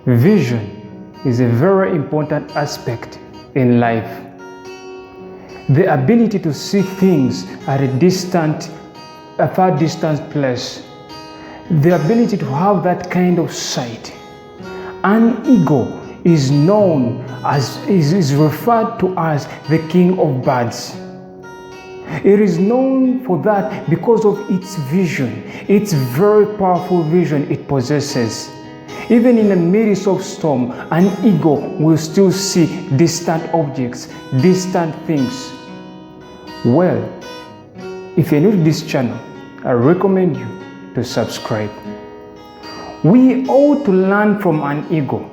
Vision is a very important aspect in life. The ability to see things at a far distant place. The ability to have that kind of sight. An eagle is referred to as the king of birds. It is known for that because of its vision, its very powerful vision it possesses. Even in the midst of storm, an eagle will still see distant objects, distant things. Well, if you're new to this channel, I recommend you to subscribe. We ought to learn from an eagle.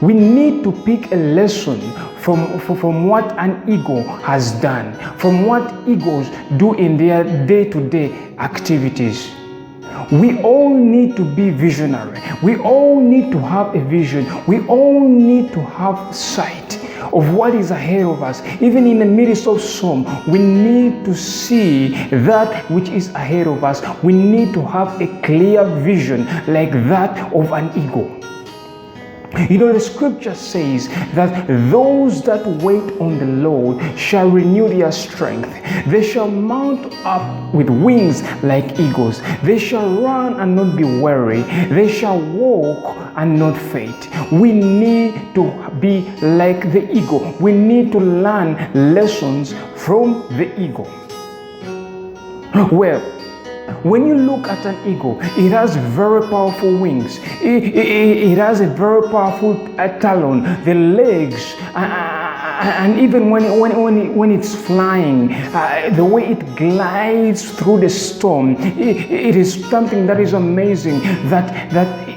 We need to pick a lesson from what an eagle has done, from what eagles do in their day-to-day activities. We all need to be visionary. We all need to have a vision. We all need to have sight of what is ahead of us. Even in the midst of storm, we need to see that which is ahead of us. We need to have a clear vision like that of an eagle. You know, the scripture says that those that wait on the Lord shall renew their strength. They shall mount up with wings like eagles. They shall run and not be weary. They shall walk and not faint. We need to be like the eagle. We need to learn lessons from the eagle. Well, when you look at an eagle, it has very powerful wings. It has a very powerful talon, the legs, and even when it's flying, the way it glides through the storm, it is something that is amazing. That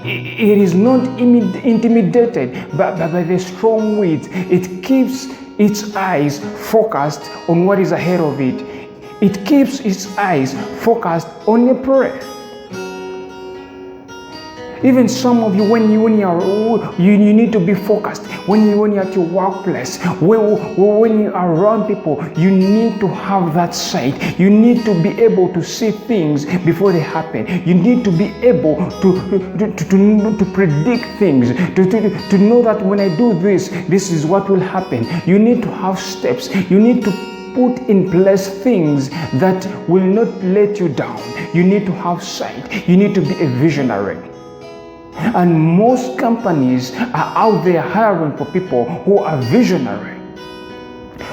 it is not intimidated by the strong winds. It keeps its eyes focused on what is ahead of it. It keeps its eyes focused on the prey. Even some of you, when you need to be focused. When you're at your workplace, when you are around people, you need to have that sight. You need to be able to see things before they happen. You need to be able to predict things, to know that when I do this is what will happen. You need to have steps. You need to put in place things that will not let you down. You need to have sight. You need to be a visionary. And most companies are out there hiring for people who are visionary.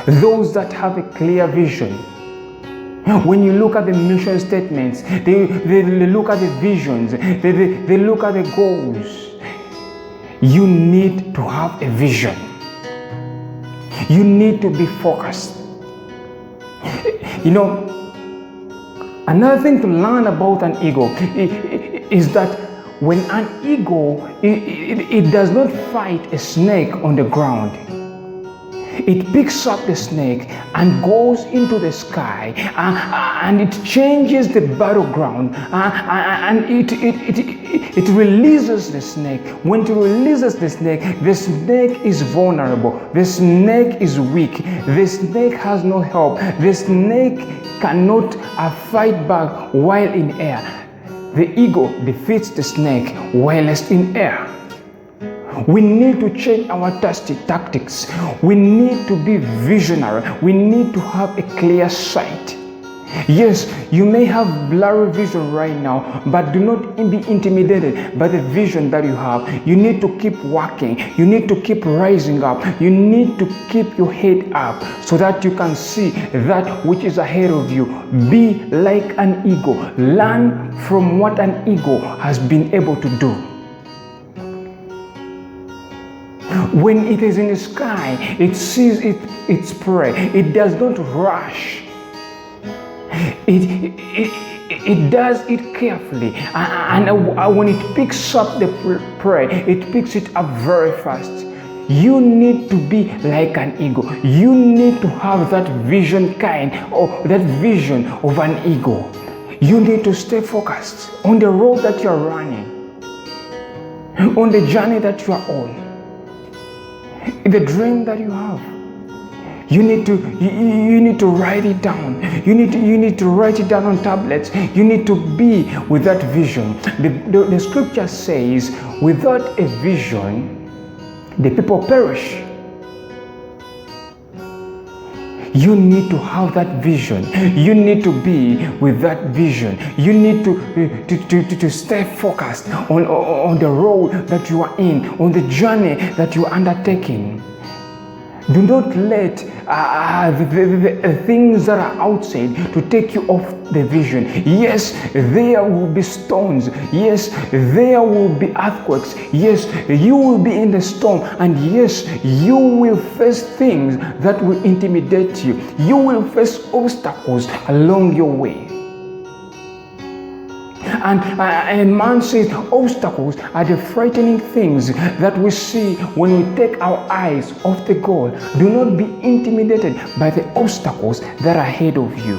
Those that have a clear vision. When you look at the mission statements, they look at the visions, they look at the goals. You need to have a vision. You need to be focused. You know, another thing to learn about an eagle is that when an eagle, it does not fight a snake on the ground. It picks up the snake and goes into the sky, and it changes the battleground, and it releases the snake. When it releases the snake is vulnerable. The snake is weak. The snake has no help. The snake cannot fight back while in air. The eagle defeats the snake whilst in air. We need to change our tactics. We need to be visionary. We need to have a clear sight. Yes, you may have blurry vision right now, but do not be intimidated by the vision that you have. You need to keep working. You need to keep rising up. You need to keep your head up so that you can see that which is ahead of you. Be like an eagle. Learn from what an eagle has been able to do. When it is in the sky, it sees its prey. It does not rush. It does it carefully, and when it picks up the prey, it picks it up very fast. You need to be like an eagle. You need to have that vision that vision of an eagle. You need to stay focused on the road that you are running, on the journey that you are on, the dream that you have. You need to write it down. You need to write it down on tablets. You need to be with that vision. The scripture says, without a vision, the people perish. You need to have that vision. You need to be with that vision. You need to stay focused on the road that you are in, on the journey that you are undertaking. Do not let the things that are outside to take you off the vision. Yes, there will be storms. Yes, there will be earthquakes. Yes, you will be in the storm. And yes, you will face things that will intimidate you. You will face obstacles along your way. And man says obstacles are the frightening things that we see when we take our eyes off the goal. Do not be intimidated by the obstacles that are ahead of you.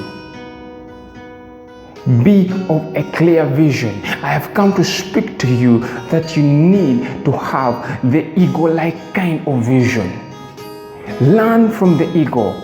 Be of a clear vision. I have come to speak to you that you need to have the eagle-like kind of vision. Learn from the eagle.